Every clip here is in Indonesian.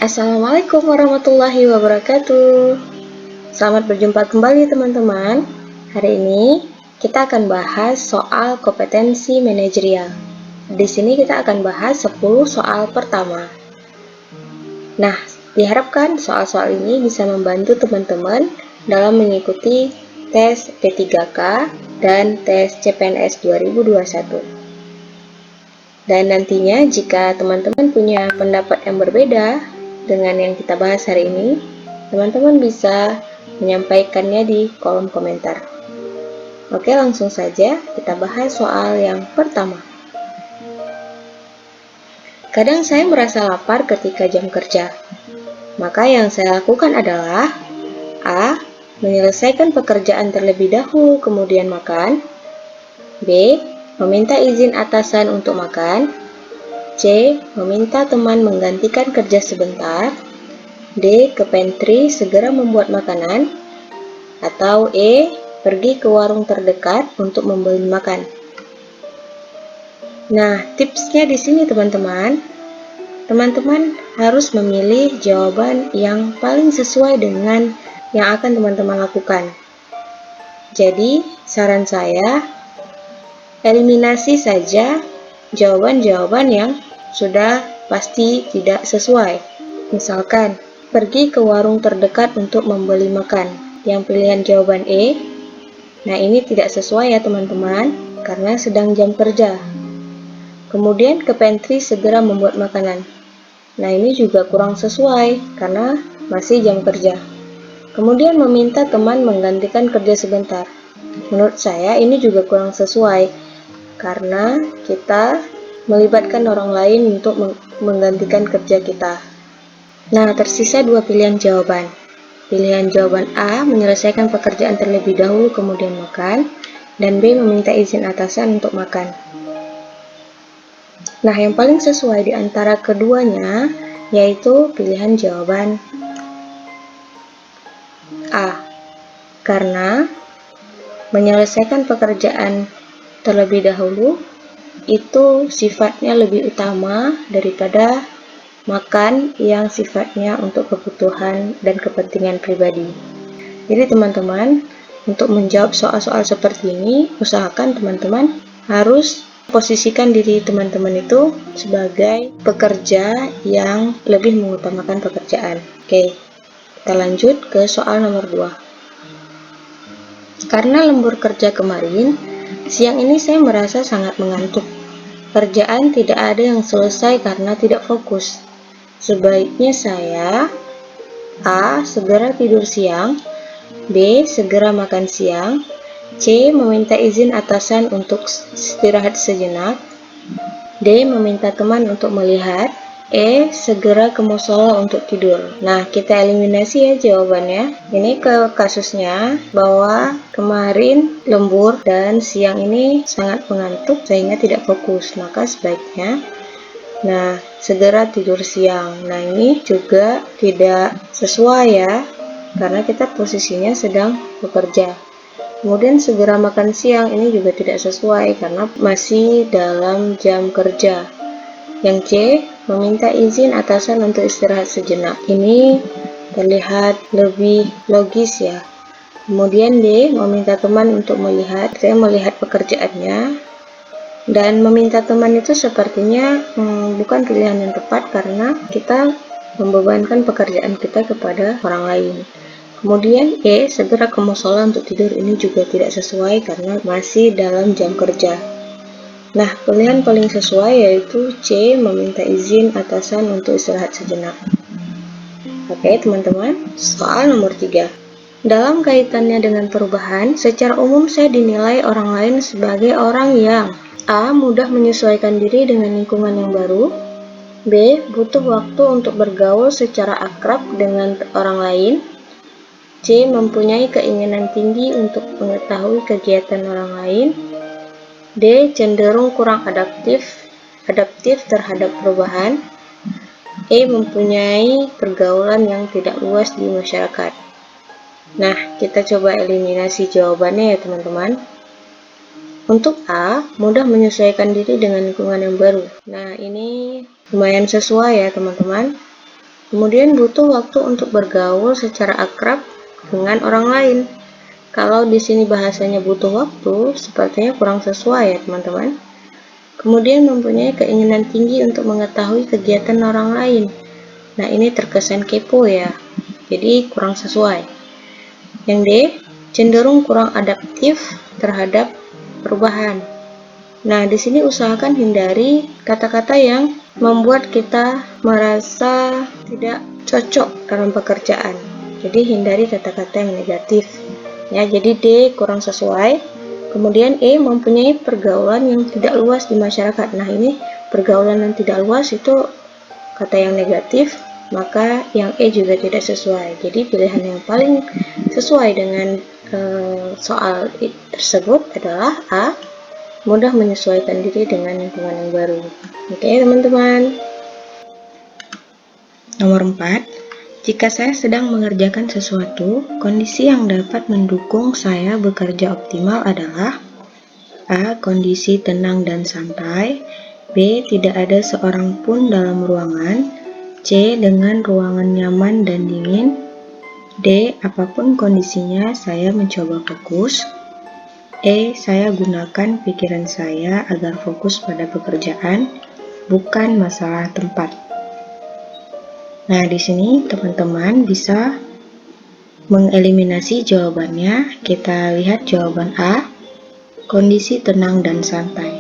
Assalamualaikum warahmatullahi wabarakatuh. Selamat berjumpa kembali teman-teman. Hari ini kita akan bahas soal kompetensi manajerial. Di sini kita akan bahas 10 soal pertama. Nah, diharapkan soal-soal ini bisa membantu teman-teman dalam mengikuti tes P3K dan tes CPNS 2021. Dan nantinya jika teman-teman punya pendapat yang berbeda dengan yang kita bahas hari ini, teman-teman bisa menyampaikannya di kolom komentar. Oke, langsung saja kita bahas soal yang pertama. Kadang saya merasa lapar ketika jam kerja. Maka yang saya lakukan adalah A. Menyelesaikan pekerjaan terlebih dahulu kemudian makan. B. Meminta izin atasan untuk makan. C. Meminta teman menggantikan kerja sebentar. D. Ke pantry segera membuat makanan. Atau E. Pergi ke warung terdekat untuk membeli makan. Nah, tipsnya di sini teman-teman. Teman-teman harus memilih jawaban yang paling sesuai dengan yang akan teman-teman lakukan. Jadi, saran saya, eliminasi saja jawaban-jawaban yang sudah pasti tidak sesuai. Misalkan, pergi ke warung terdekat untuk membeli makan. Yang pilihan jawaban E. Nah, ini tidak sesuai ya teman-teman, karena sedang jam kerja. Kemudian ke pantry segera membuat makanan. Nah, ini juga kurang sesuai, karena masih jam kerja. Kemudian meminta teman menggantikan kerja sebentar. Menurut saya ini juga kurang sesuai, karena kita melibatkan orang lain untuk menggantikan kerja kita. Nah, tersisa dua pilihan jawaban. Pilihan jawaban A, menyelesaikan pekerjaan terlebih dahulu kemudian makan, dan B, meminta izin atasan untuk makan. Nah, yang paling sesuai di antara keduanya yaitu pilihan jawaban A, karena menyelesaikan pekerjaan terlebih dahulu itu sifatnya lebih utama daripada makan yang sifatnya untuk kebutuhan dan kepentingan pribadi. Jadi teman-teman, untuk menjawab soal-soal seperti ini, usahakan teman-teman harus posisikan diri teman-teman itu sebagai pekerja yang lebih mengutamakan pekerjaan. Oke, kita lanjut ke soal nomor 2. Karena lembur kerja kemarin, siang ini saya merasa sangat mengantuk. Kerjaan tidak ada yang selesai karena tidak fokus. Sebaiknya saya A. Segera tidur siang, B. Segera makan siang, C. Meminta izin atasan untuk istirahat sejenak, D. Meminta teman untuk melihat, E. Segera ke musola untuk tidur. Nah, kita eliminasi ya jawabannya. Ini ke kasusnya bahwa kemarin lembur dan siang ini sangat mengantuk sehingga tidak fokus. Maka sebaiknya segera tidur siang. Nah, ini juga tidak sesuai ya, karena kita posisinya sedang bekerja. Kemudian segera makan siang ini juga tidak sesuai karena masih dalam jam kerja. Yang C, meminta izin atasan untuk istirahat sejenak. Ini terlihat lebih logis ya. Kemudian D, meminta teman untuk melihat. Saya melihat pekerjaannya. Dan meminta teman itu sepertinya bukan pilihan yang tepat karena kita membebankan pekerjaan kita kepada orang lain. Kemudian E, segera ke musola untuk tidur, ini juga tidak sesuai karena masih dalam jam kerja. Nah, pilihan paling sesuai yaitu C, meminta izin atasan untuk istirahat sejenak. Oke teman-teman, soal nomor 3. Dalam kaitannya dengan perubahan, secara umum saya dinilai orang lain sebagai orang yang A. Mudah menyesuaikan diri dengan lingkungan yang baru, B. Butuh waktu untuk bergaul secara akrab dengan orang lain, C. Mempunyai keinginan tinggi untuk mengetahui kegiatan orang lain, D. Cenderung kurang adaptif terhadap perubahan, E. Mempunyai pergaulan yang tidak luas di masyarakat. Nah, kita coba eliminasi jawabannya ya teman-teman. Untuk A, mudah menyesuaikan diri dengan lingkungan yang baru. Nah, ini lumayan sesuai ya teman-teman. Kemudian butuh waktu untuk bergaul secara akrab dengan orang lain. Kalau di sini bahasanya butuh waktu, sepertinya kurang sesuai ya teman-teman. Kemudian mempunyai keinginan tinggi untuk mengetahui kegiatan orang lain. Nah, ini terkesan kepo ya. Jadi kurang sesuai. Yang D, cenderung kurang adaptif terhadap perubahan. Nah, di sini usahakan hindari kata-kata yang membuat kita merasa tidak cocok dalam pekerjaan. Jadi hindari kata-kata yang negatif. Ya, jadi D kurang sesuai. Kemudian E, mempunyai pergaulan yang tidak luas di masyarakat. Nah, ini pergaulan yang tidak luas itu kata yang negatif, maka yang E juga tidak sesuai. Jadi pilihan yang paling sesuai dengan soal tersebut adalah A, mudah menyesuaikan diri dengan lingkungan yang baru. Oke teman-teman. Nomor 4, jika saya sedang mengerjakan sesuatu, kondisi yang dapat mendukung saya bekerja optimal adalah A, kondisi tenang dan santai, B, tidak ada seorang pun dalam ruangan, C, dengan ruangan nyaman dan dingin, D, apapun kondisinya saya mencoba fokus, E, saya gunakan pikiran saya agar fokus pada pekerjaan, bukan masalah tempat. Nah, di sini teman-teman bisa mengeliminasi jawabannya. Kita lihat jawaban A, kondisi tenang dan santai.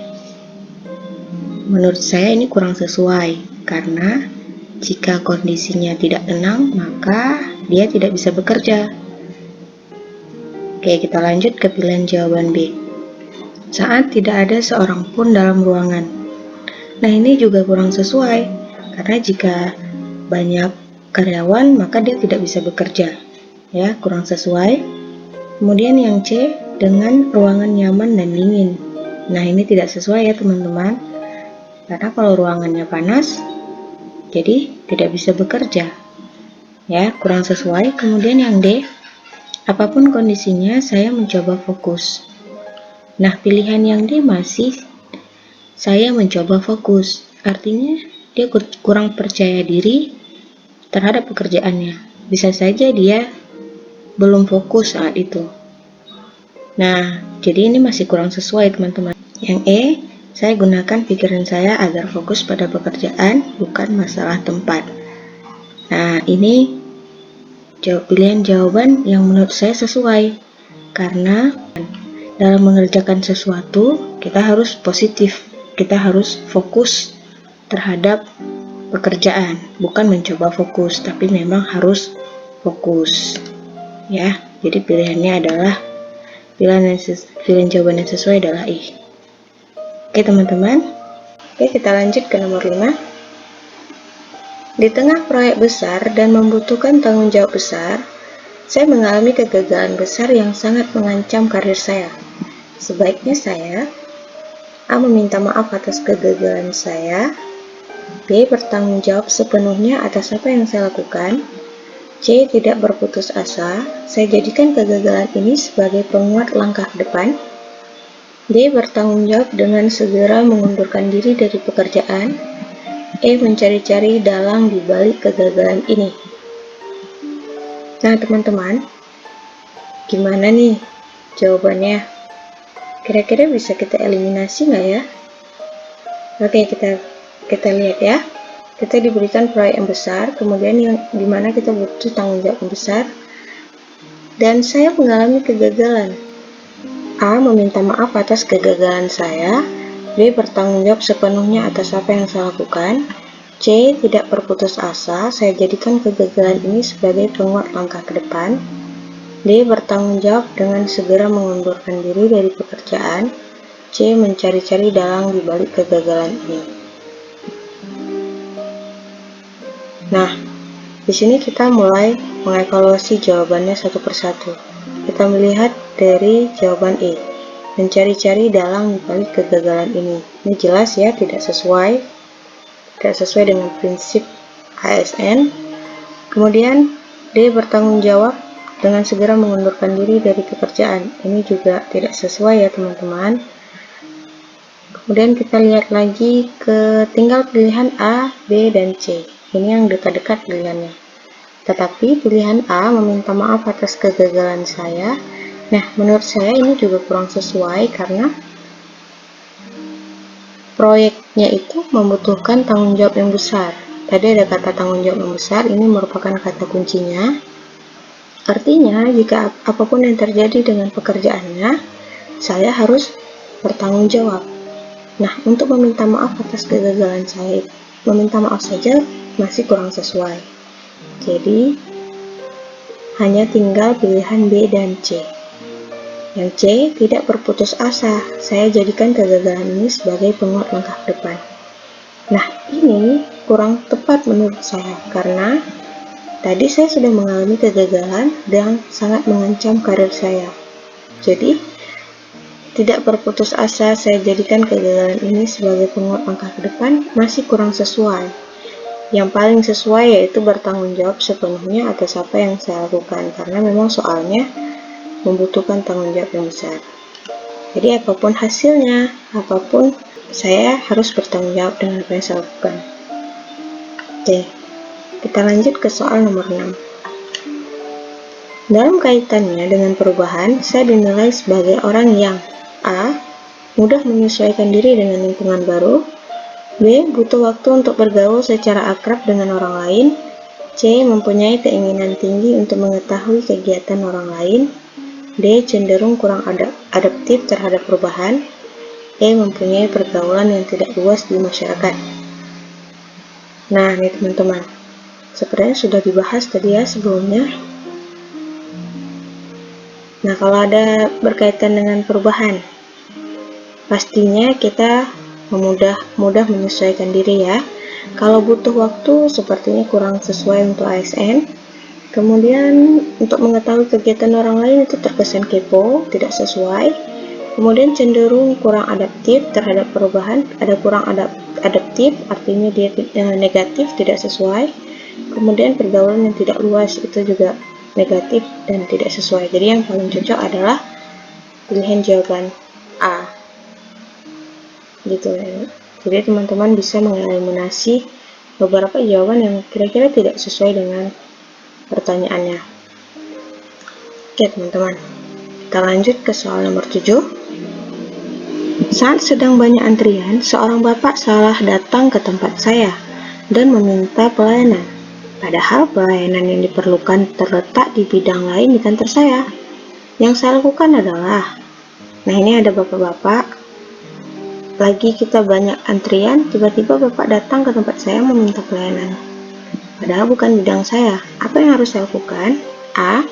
Menurut saya ini kurang sesuai, karena jika kondisinya tidak tenang, maka dia tidak bisa bekerja. Oke, kita lanjut ke pilihan jawaban B. Saat tidak ada seorang pun dalam ruangan. Nah, ini juga kurang sesuai, karena jika banyak karyawan, maka dia tidak bisa bekerja. Ya, kurang sesuai. Kemudian yang C, dengan ruangan nyaman dan dingin. Nah, ini tidak sesuai ya teman-teman. Karena kalau ruangannya panas, jadi tidak bisa bekerja. Ya, kurang sesuai. Kemudian yang D, apapun kondisinya, saya mencoba fokus. Nah, pilihan yang D masih saya mencoba fokus. Artinya, dia kurang percaya diri terhadap pekerjaannya. Bisa saja dia belum fokus saat itu. Nah, jadi ini masih kurang sesuai teman-teman. Yang E, saya gunakan pikiran saya agar fokus pada pekerjaan, bukan masalah tempat. Nah, ini pilihan jawaban yang menurut saya sesuai. Karena dalam mengerjakan sesuatu, kita harus positif. Kita harus fokus terhadap pekerjaan, bukan mencoba fokus, tapi memang harus fokus. Ya, jadi pilihannya adalah pilihan jawaban yang sesuai adalah I. Oke teman-teman. Oke, kita lanjut ke nomor 5. Di tengah proyek besar dan membutuhkan tanggung jawab besar, saya mengalami kegagalan besar yang sangat mengancam karir saya. Sebaiknya saya A, meminta maaf atas kegagalan saya, B, bertanggung jawab sepenuhnya atas apa yang saya lakukan, C, tidak berputus asa, saya jadikan kegagalan ini sebagai penguat langkah ke depan, D, bertanggung jawab dengan segera mengundurkan diri dari pekerjaan, E, mencari-cari dalang di balik kegagalan ini. Nah teman-teman, gimana nih jawabannya? Kira-kira bisa kita eliminasi nggak ya? Oke, kita lihat ya. Kita diberikan proyek yang besar, kemudian yang dimana kita butuh tanggung jawab yang besar, dan saya mengalami kegagalan. A, meminta maaf atas kegagalan saya, B, bertanggung jawab sepenuhnya atas apa yang saya lakukan, C, tidak berputus asa, saya jadikan kegagalan ini sebagai penguat langkah ke depan, D, bertanggung jawab dengan segera mengundurkan diri dari pekerjaan, C, mencari-cari dalang di balik kegagalan ini. Nah, di sini kita mulai mengevaluasi jawabannya satu persatu. Kita melihat dari jawaban E, mencari-cari dalang di balik kegagalan ini. Ini jelas ya, tidak sesuai dengan prinsip ASN. Kemudian D, bertanggung jawab dengan segera mengundurkan diri dari pekerjaan. Ini juga tidak sesuai ya teman-teman. Kemudian kita lihat lagi ke tinggal pilihan A, B, dan C. Ini yang dekat-dekat pilihannya. Tetapi pilihan A, meminta maaf atas kegagalan saya. Nah, menurut saya ini juga kurang sesuai karena proyeknya itu membutuhkan tanggung jawab yang besar. Tadi ada kata tanggung jawab yang besar, ini merupakan kata kuncinya. Artinya, jika apapun yang terjadi dengan pekerjaannya, saya harus bertanggung jawab. Nah, untuk meminta maaf atas kegagalan saya, meminta maaf saja masih kurang sesuai. Jadi, hanya tinggal pilihan B dan C. Yang C, tidak berputus asa. Saya jadikan kegagalan ini sebagai penguat langkah ke depan. Nah, ini kurang tepat menurut saya, karena tadi saya sudah mengalami kegagalan dan sangat mengancam karir saya. Jadi, tidak berputus asa, saya jadikan kegagalan ini sebagai penguat langkah ke depan masih kurang sesuai. Yang paling sesuai yaitu bertanggung jawab sepenuhnya atas apa yang saya lakukan, karena memang soalnya membutuhkan tanggung jawab yang besar. Jadi apapun hasilnya, apapun, saya harus bertanggung jawab dengan apa yang saya lakukan. Oke, kita lanjut ke soal nomor 6. Dalam kaitannya dengan perubahan, saya dinilai sebagai orang yang A. Mudah menyesuaikan diri dengan lingkungan baru. B. Butuh waktu untuk bergaul secara akrab dengan orang lain. C. Mempunyai keinginan tinggi untuk mengetahui kegiatan orang lain. D. Cenderung kurang adaptif terhadap perubahan. E. Mempunyai pergaulan yang tidak luas di masyarakat. Nah, nih teman-teman, sebenarnya sudah dibahas tadi ya sebelumnya. Nah, kalau ada berkaitan dengan perubahan, pastinya kita mudah menyesuaikan diri ya. Kalau butuh waktu, sepertinya kurang sesuai untuk ASN. Kemudian untuk mengetahui kegiatan orang lain itu terkesan kepo, tidak sesuai. Kemudian cenderung kurang adaptif terhadap perubahan, ada kurang adaptif, artinya dia negatif, tidak sesuai. Kemudian pergaulan yang tidak luas itu juga negatif dan tidak sesuai. Jadi yang paling cocok adalah pilihan jawaban A. Gitu ya. Jadi teman-teman bisa mengeliminasi beberapa jawaban yang kira-kira tidak sesuai dengan pertanyaannya. Oke teman-teman, kita lanjut ke soal nomor 7. Saat sedang banyak antrian, seorang bapak salah datang ke tempat saya dan meminta pelayanan. Padahal pelayanan yang diperlukan terletak di bidang lain di kantor saya. Yang saya lakukan adalah, nah ini ada bapak-bapak, lagi kita banyak antrian, tiba-tiba bapak datang ke tempat saya meminta pelayanan. Padahal bukan bidang saya. Apa yang harus saya lakukan? A.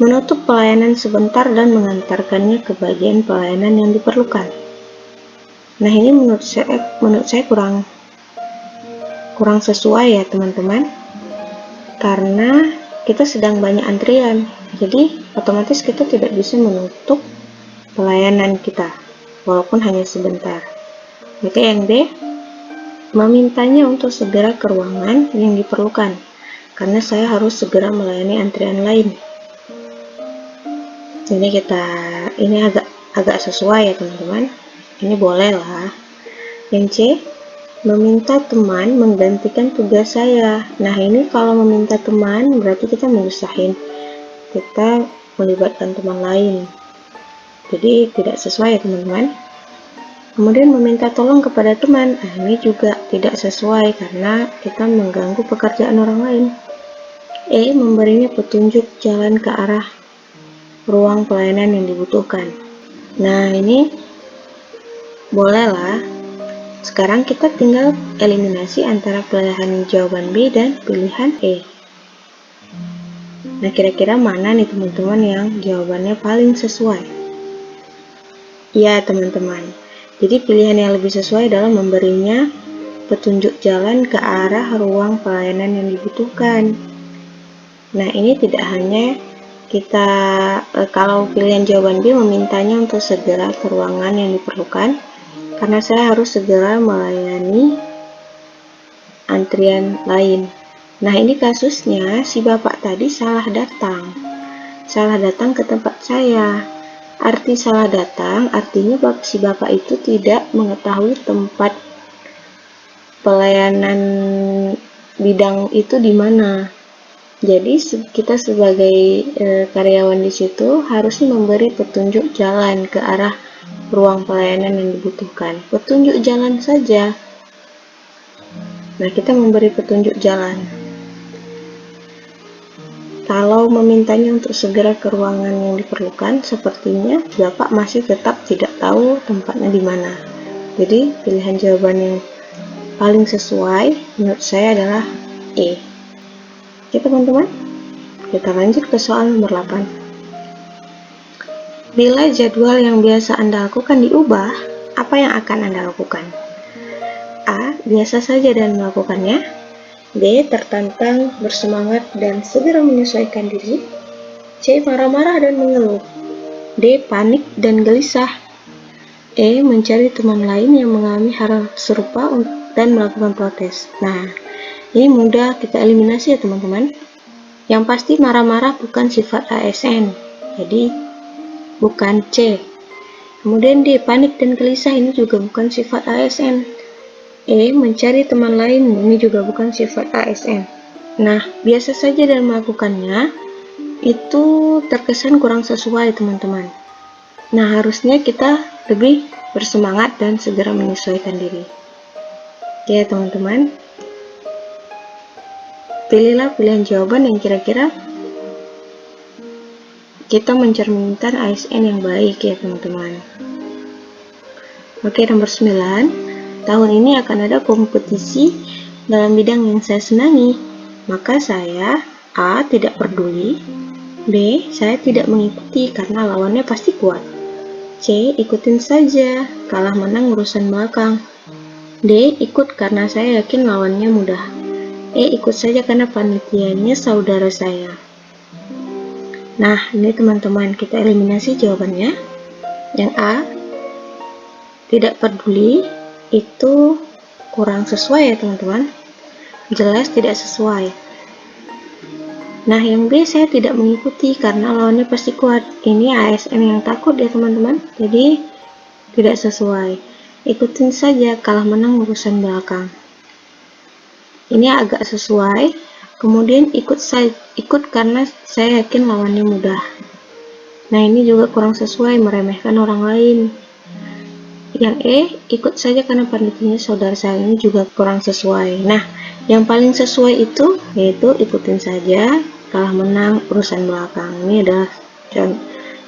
Menutup pelayanan sebentar dan mengantarkannya ke bagian pelayanan yang diperlukan. Nah ini menurut saya kurang sesuai ya teman-teman, karena kita sedang banyak antrian, jadi otomatis kita tidak bisa menutup pelayanan kita walaupun hanya sebentar. Oke, yang B, memintanya untuk segera ke ruangan yang diperlukan karena saya harus segera melayani antrian lain. Jadi ini agak sesuai ya teman-teman, ini boleh lah. Yang C, meminta teman menggantikan tugas saya. Nah ini kalau meminta teman berarti kita menyusahin, kita melibatkan teman lain, jadi tidak sesuai ya teman-teman. Kemudian meminta tolong kepada teman, nah ini juga tidak sesuai karena kita mengganggu pekerjaan orang lain. E, memberinya petunjuk jalan ke arah ruang pelayanan yang dibutuhkan. Nah ini boleh lah. Sekarang kita tinggal eliminasi antara pilihan jawaban B dan pilihan E. Nah, kira-kira mana nih teman-teman yang jawabannya paling sesuai? Ya, teman-teman. Jadi pilihan yang lebih sesuai adalah memberinya petunjuk jalan ke arah ruang pelayanan yang dibutuhkan. Nah, ini tidak hanya kita, kalau pilihan jawaban B memintanya untuk segera ke ruangan yang diperlukan, karena saya harus segera melayani antrian lain. Nah ini kasusnya si bapak tadi salah datang ke tempat saya. Arti salah datang artinya si bapak itu tidak mengetahui tempat pelayanan bidang itu di mana. Jadi kita sebagai karyawan di situ harusnya memberi petunjuk jalan ke arah ruang pelayanan yang dibutuhkan. Petunjuk jalan saja. Nah, kita memberi petunjuk jalan. Kalau memintanya untuk segera ke ruangan yang diperlukan, sepertinya Bapak masih tetap tidak tahu tempatnya di mana. Jadi, pilihan jawaban yang paling sesuai menurut saya adalah E. Oke teman-teman, kita lanjut ke soal nomor 8. Bila jadwal yang biasa Anda lakukan diubah, apa yang akan Anda lakukan? A. Biasa saja dan melakukannya. B. Tertantang, bersemangat, dan segera menyesuaikan diri. C. Marah-marah dan mengeluh. D. Panik dan gelisah. E. Mencari teman lain yang mengalami hal serupa dan melakukan protes. Nah, ini mudah kita eliminasi ya teman-teman. Yang pasti marah-marah bukan sifat ASN, jadi bukan C. Kemudian D. Panik dan gelisah, ini juga bukan sifat ASN. E. Mencari teman lain, ini juga bukan sifat ASN. Nah, biasa saja dan melakukannya itu terkesan kurang sesuai teman-teman. Nah, harusnya kita lebih bersemangat dan segera menyesuaikan diri. Oke teman-teman, pilihlah pilihan jawaban yang kira-kira kita mencerminkan ASN yang baik ya teman-teman. Oke, nomor 9. Tahun ini akan ada kompetisi dalam bidang yang saya senangi. Maka saya A. Tidak peduli. B. Saya tidak mengikuti karena lawannya pasti kuat. C. Ikutin saja, kalah menang urusan belakang. D. Ikut karena saya yakin lawannya mudah. E. Ikut saja karena panitianya saudara saya. Nah, ini teman-teman, kita eliminasi jawabannya. Yang A. Tidak peduli itu kurang sesuai ya teman-teman, jelas tidak sesuai. Nah, yang B, saya tidak mengikuti karena lawannya pasti kuat, ini ASN yang takut ya teman-teman, jadi tidak sesuai. Ikutin saja, kalah menang urusan belakang, ini agak sesuai. Kemudian ikut karena saya yakin lawannya mudah. Nah, ini juga kurang sesuai, meremehkan orang lain. Yang E, ikut saja karena panitianya saudara saya, ini juga kurang sesuai. Nah, yang paling sesuai itu yaitu ikutin saja, kalah menang urusan belakang. Ini adalah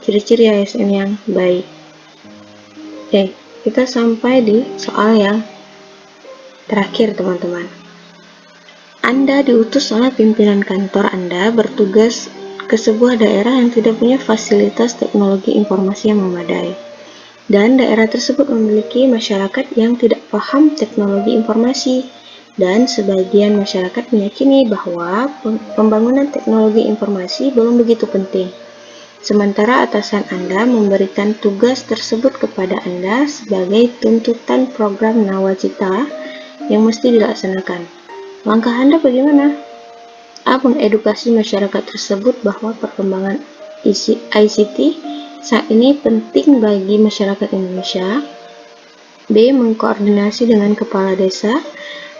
ciri-ciri ASN yang baik. Oke, kita sampai di soal yang terakhir teman-teman. Anda diutus oleh pimpinan kantor Anda bertugas ke sebuah daerah yang tidak punya fasilitas teknologi informasi yang memadai. Dan daerah tersebut memiliki masyarakat yang tidak paham teknologi informasi, dan sebagian masyarakat meyakini bahwa pembangunan teknologi informasi belum begitu penting. Sementara atasan Anda memberikan tugas tersebut kepada Anda sebagai tuntutan program Nawacita yang mesti dilaksanakan. Langkah Anda bagaimana? A. Mengedukasi masyarakat tersebut bahwa perkembangan ICT saat ini penting bagi masyarakat Indonesia. B. Mengkoordinasi dengan kepala desa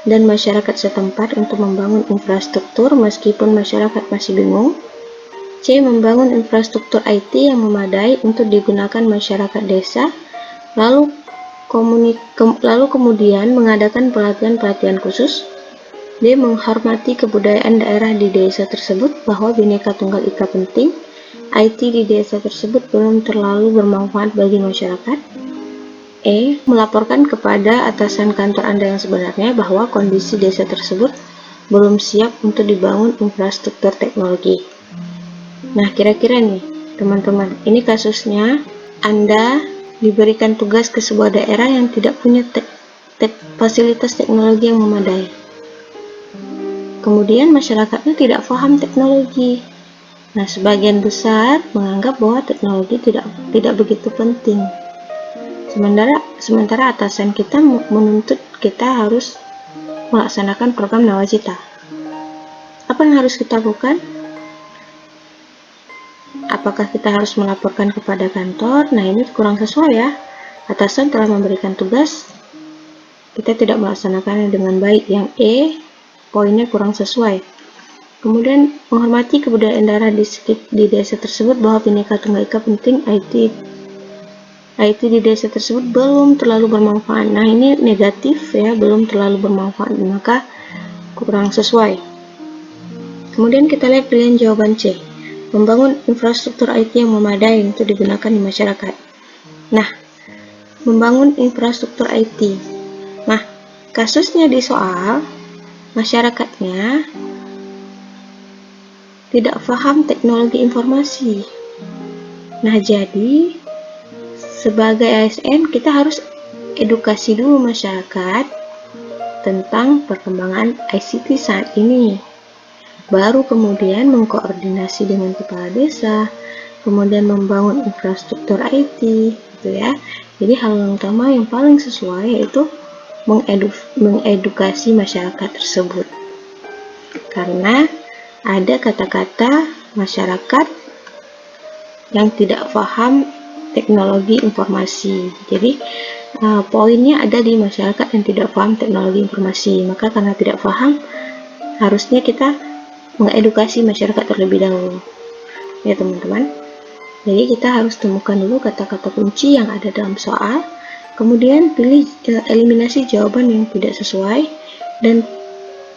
dan masyarakat setempat untuk membangun infrastruktur meskipun masyarakat masih bingung. C. Membangun infrastruktur IT yang memadai untuk digunakan masyarakat desa, lalu kemudian mengadakan pelatihan-pelatihan khusus. D. Menghormati kebudayaan daerah di desa tersebut bahwa Bhinneka Tunggal Ika penting. IT di desa tersebut belum terlalu bermanfaat bagi masyarakat. E. Melaporkan kepada atasan kantor Anda yang sebenarnya bahwa kondisi desa tersebut belum siap untuk dibangun infrastruktur teknologi. Nah, kira-kira nih teman-teman, ini kasusnya Anda diberikan tugas ke sebuah daerah yang tidak punya fasilitas teknologi yang memadai. Kemudian masyarakatnya tidak paham teknologi. Nah, sebagian besar menganggap bahwa teknologi tidak begitu penting. Sementara atasan kita menuntut kita harus melaksanakan program Nawacita. Apa yang harus kita lakukan? Apakah kita harus melaporkan kepada kantor? Nah, ini kurang sesuai ya. Atasan telah memberikan tugas, kita tidak melaksanakannya dengan baik. Yang E, poinnya kurang sesuai. Kemudian menghormati kebudayaan daerah di desa tersebut bahwa Bhinneka Tunggal Ika penting, IT di desa tersebut belum terlalu bermanfaat. Nah, ini negatif ya, belum terlalu bermanfaat, maka kurang sesuai. Kemudian kita lihat pilihan jawaban C. Membangun infrastruktur IT yang memadai untuk digunakan di masyarakat. Nah, membangun infrastruktur IT. Nah, kasusnya di soal masyarakatnya tidak paham teknologi informasi. Nah, jadi sebagai ASN kita harus edukasi dulu masyarakat tentang perkembangan ICT saat ini. Baru kemudian mengkoordinasi dengan kepala desa, kemudian membangun infrastruktur IT, gitu ya. Jadi hal yang utama yang paling sesuai yaitu mengedukasi masyarakat tersebut. Karena ada kata-kata masyarakat yang tidak paham teknologi informasi. Jadi poinnya ada di masyarakat yang tidak paham teknologi informasi. Maka karena tidak paham, harusnya kita mengedukasi masyarakat terlebih dahulu. Ya teman-teman. Jadi kita harus temukan dulu kata-kata kunci yang ada dalam soal. Kemudian pilih eliminasi jawaban yang tidak sesuai dan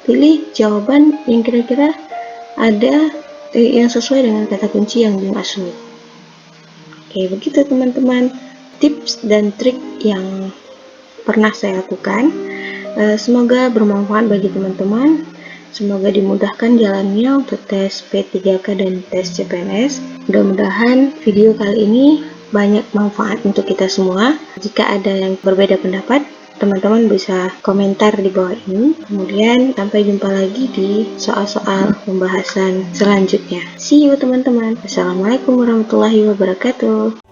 pilih jawaban yang kira-kira ada yang sesuai dengan kata kunci yang dimaksud. Oke, begitu teman-teman tips dan trik yang pernah saya lakukan. Semoga bermanfaat bagi teman-teman. Semoga dimudahkan jalannya untuk tes P3K dan tes CPNS. Mudah-mudahan video kali ini banyak manfaat untuk kita semua. Jika ada yang berbeda pendapat, teman-teman bisa komentar di bawah ini. Kemudian sampai jumpa lagi di soal-soal pembahasan selanjutnya. See you teman-teman. Assalamualaikum warahmatullahi wabarakatuh.